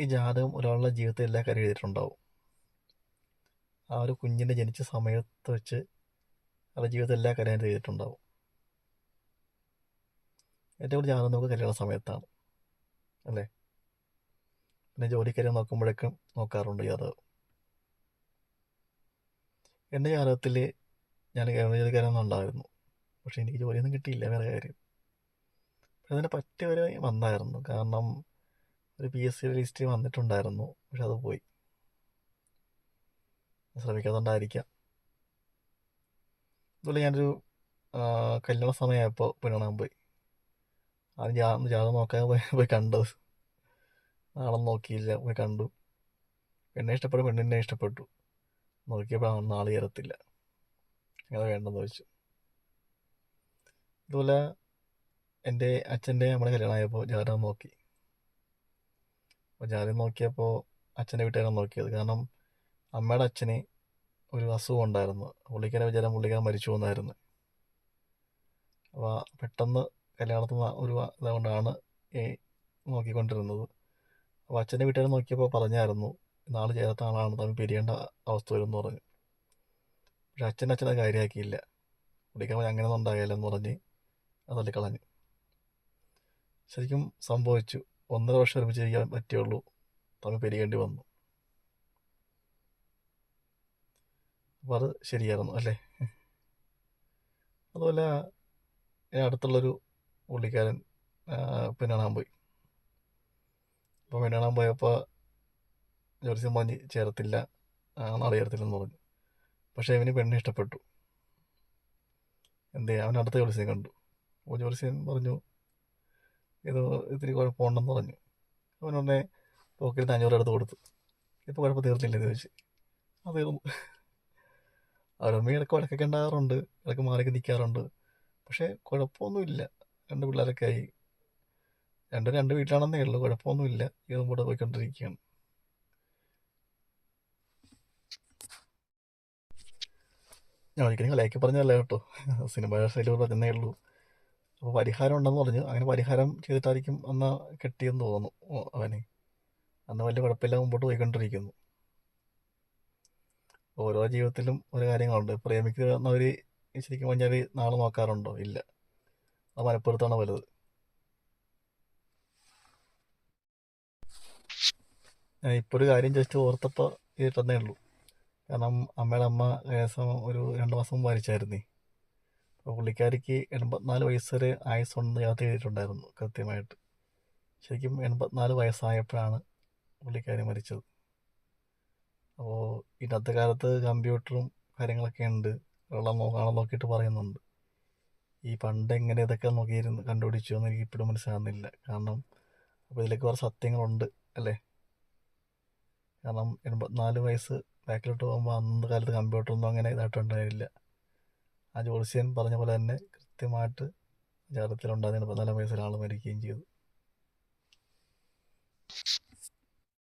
ഈ ജാതകം ഒരാളുടെ ജീവിതത്തിൽ എല്ലാ കാര്യം എഴുതിയിട്ടുണ്ടാവും. ആ ഒരു കുഞ്ഞിൻ്റെ ജനിച്ച സമയത്ത് വെച്ച് അവരുടെ ജീവിതത്തിൽ എല്ലാ കാര്യം അതിനകത്ത് എഴുതിയിട്ടുണ്ടാവും. ഏറ്റവും കൂടുതൽ ജാതകം നമുക്ക് കല്യാണ സമയത്താണ്, അല്ലേ? പിന്നെ ജോലിക്കാര്യം നോക്കുമ്പോഴേക്കും നോക്കാറുണ്ട് ജാതകം. എൻ്റെ ജാതകത്തിൽ ഞാൻ ഗവൺമെൻറ് ജോലിക്കാരൊന്നും ഉണ്ടായിരുന്നു, പക്ഷെ എനിക്ക് ജോലിയൊന്നും കിട്ടിയില്ല, വേറെ കാര്യം. പക്ഷെ അതിനെ പറ്റിയവരെ വന്നായിരുന്നു, കാരണം ഒരു PSC ലിസ്റ്റ് വന്നിട്ടുണ്ടായിരുന്നു, പക്ഷെ അത് പോയി. ശ്രമിക്കാത്തതുകൊണ്ടായിരിക്കാം. അതുപോലെ ഞാനൊരു കല്യാണ സമയമായപ്പോൾ പെണ്ണ് കാണാൻ പോയി. ആദ്യം ജാതകം നോക്കാൻ പോയി കണ്ടത്, നാളെ നോക്കിയില്ല, പോയി കണ്ടു. പെണ്ണിനെ ഇഷ്ടപ്പെട്ടു. നോക്കിയപ്പോൾ നാളെ ചേരത്തില്ല, അങ്ങനെ വേണ്ടെന്ന് വെച്ചു. അതുപോലെ എൻ്റെ അച്ഛൻ്റെ നമ്മുടെ കല്യാണമായപ്പോൾ ജാതകം നോക്കി. അപ്പോൾ ജാതകം നോക്കിയപ്പോൾ അച്ഛൻ്റെ വീട്ടുകാരാണ് നോക്കിയത്, കാരണം അമ്മയുടെ അച്ഛന് ഒരു അസുഖം ഉണ്ടായിരുന്നു. പുള്ളിക്കാരെ വിചാരം പുള്ളിക്കാരൻ മരിച്ചു പോകുന്നായിരുന്നു. അപ്പോൾ പെട്ടെന്ന് കല്യാണത്തിന് ഒരു ഇതുകൊണ്ടാണ് ഈ നോക്കിക്കൊണ്ടിരുന്നത്. അപ്പോൾ അച്ഛൻ്റെ വീട്ടുകാർ നോക്കിയപ്പോൾ പറഞ്ഞായിരുന്നു, നാളെ ചേർത്ത ആളാണ്, തമ്മിൽ പിരിയേണ്ട അവസ്ഥ വരുമെന്ന് പറഞ്ഞു. പക്ഷെ അച്ഛനത് കാര്യമാക്കിയില്ല. പുള്ളിക്കാരൻ അങ്ങനെയൊന്നും ഉണ്ടാകില്ലെന്ന് പറഞ്ഞ് അത് തള്ളിക്കളഞ്ഞു. ശരിക്കും സംഭവിച്ചു. 1.5 വർഷം ഒരുമിച്ച് ചെയ്യാൻ പറ്റുള്ളൂ, തമ്മിൽ പിരിയേണ്ടി വന്നു. അപ്പോൾ അത് ശരിയായിരുന്നു, അല്ലേ? അതുപോലെ അടുത്തുള്ളൊരു പുള്ളിക്കാരൻ പെണ്ണ് കാണാൻ പോയി. അപ്പോൾ പെണ്ണ് കാണാൻ പോയപ്പോൾ ജ്യോത്സ്യം പറഞ്ഞ് ചേരത്തില്ല, നാളെ ചേരത്തില്ലെന്ന് പറഞ്ഞു. പക്ഷേ അവന് പെണ്ണിനെ ഇഷ്ടപ്പെട്ടു. അവൻ അടുത്ത ജ്യോത്സ്യം കണ്ടു. അപ്പോൾ ജ്യോത്സ്യൻ പറഞ്ഞു ഇത് ഇത്തിരി കുഴപ്പമുണ്ടെന്ന് പറഞ്ഞു. അവനുടനെ പോക്കറ്റിൽ 500 എടുത്ത് കൊടുത്തു. ഇപ്പോൾ കുഴപ്പം തീർന്നില്ലെന്ന് ചോദിച്ചു. അത് തീർന്നു. അവരമ്മ ഇടയ്ക്ക് വഴക്കൊക്കെ ഉണ്ടാകാറുണ്ട്, ഇടയ്ക്ക് മാറിയൊക്കെ നിൽക്കാറുണ്ട്, പക്ഷേ കുഴപ്പമൊന്നുമില്ല. 2 പിള്ളേരൊക്കെ ആയി. രണ്ട് വീട്ടിലാണെന്നേ ഉള്ളൂ, കുഴപ്പമൊന്നുമില്ല. ഇതും കൂടെ പോയിക്കൊണ്ടിരിക്കുകയാണ്. ഞാൻ ഒരിക്കലും കളിയാക്കി പറഞ്ഞതല്ല കേട്ടോ, സിനിമ ശൈലി പറഞ്ഞതേ ഉള്ളൂ. അപ്പോൾ പരിഹാരം ഉണ്ടെന്ന് പറഞ്ഞു. അങ്ങനെ പരിഹാരം ചെയ്തിട്ടായിരിക്കും അന്ന് കെട്ടിയെന്ന് തോന്നുന്നു അവനെ. അന്ന് വലിയ കുഴപ്പമില്ല, മുമ്പോട്ട് പോയിക്കൊണ്ടിരിക്കുന്നു. ഓരോ ജീവിതത്തിലും ഓരോ കാര്യങ്ങളുണ്ട്. പ്രേമിക്കുന്നവർ ശരിക്കും പറഞ്ഞാൽ നാളെ നോക്കാറുണ്ടോ? ഇല്ല. അത് മനപ്പുറത്താണ് വലുത്. ഞാൻ ഇപ്പോൾ ഒരു കാര്യം ജസ്റ്റ് ഓർത്തപ്പോൾ ചെയ്തിട്ടെന്നേ ഉള്ളൂ. കാരണം അമ്മയുടെ അമ്മ ഒരു 2 മാസം മുമ്പ് മരിച്ചായിരുന്നേ. അപ്പോൾ പുള്ളിക്കാരിക്ക് 84 വയസ്സ് വരെ ആയുസ്സുണ്ടെന്ന് യാത്ര ചെയ്തിട്ടുണ്ടായിരുന്നു കൃത്യമായിട്ട്. ശരിക്കും 84 വയസ്സായപ്പോഴാണ് പുള്ളിക്കാരി മരിച്ചത്. അപ്പോൾ ഇന്നത്തെ കാലത്ത് കമ്പ്യൂട്ടറും കാര്യങ്ങളൊക്കെ ഉണ്ട്, കാണാൻ നോക്കിയിട്ട് പറയുന്നുണ്ട്. ഈ പണ്ട് എങ്ങനെ ഇതൊക്കെ നോക്കിയിരുന്ന് കണ്ടുപിടിച്ചു എന്ന് എനിക്ക് ഇപ്പോഴും മനസ്സിലാകുന്നില്ല. കാരണം അപ്പോൾ ഇതിലൊക്കെ കുറേ സത്യങ്ങളുണ്ട്, അല്ലേ? കാരണം 84 വയസ്സ് ബാക്കിലോട്ട് പോകുമ്പോൾ അന്നത്തെ കാലത്ത് കമ്പ്യൂട്ടറൊന്നും അങ്ങനെ ഇതായിട്ടുണ്ടായില്ല. ആ ജ്യോത്സ്യൻ പറഞ്ഞ പോലെ തന്നെ കൃത്യമായിട്ട് ജാതകത്തിലുണ്ടാകുന്ന 84 വയസ്സിൽ ആൾ മരിക്കുകയും ചെയ്തു.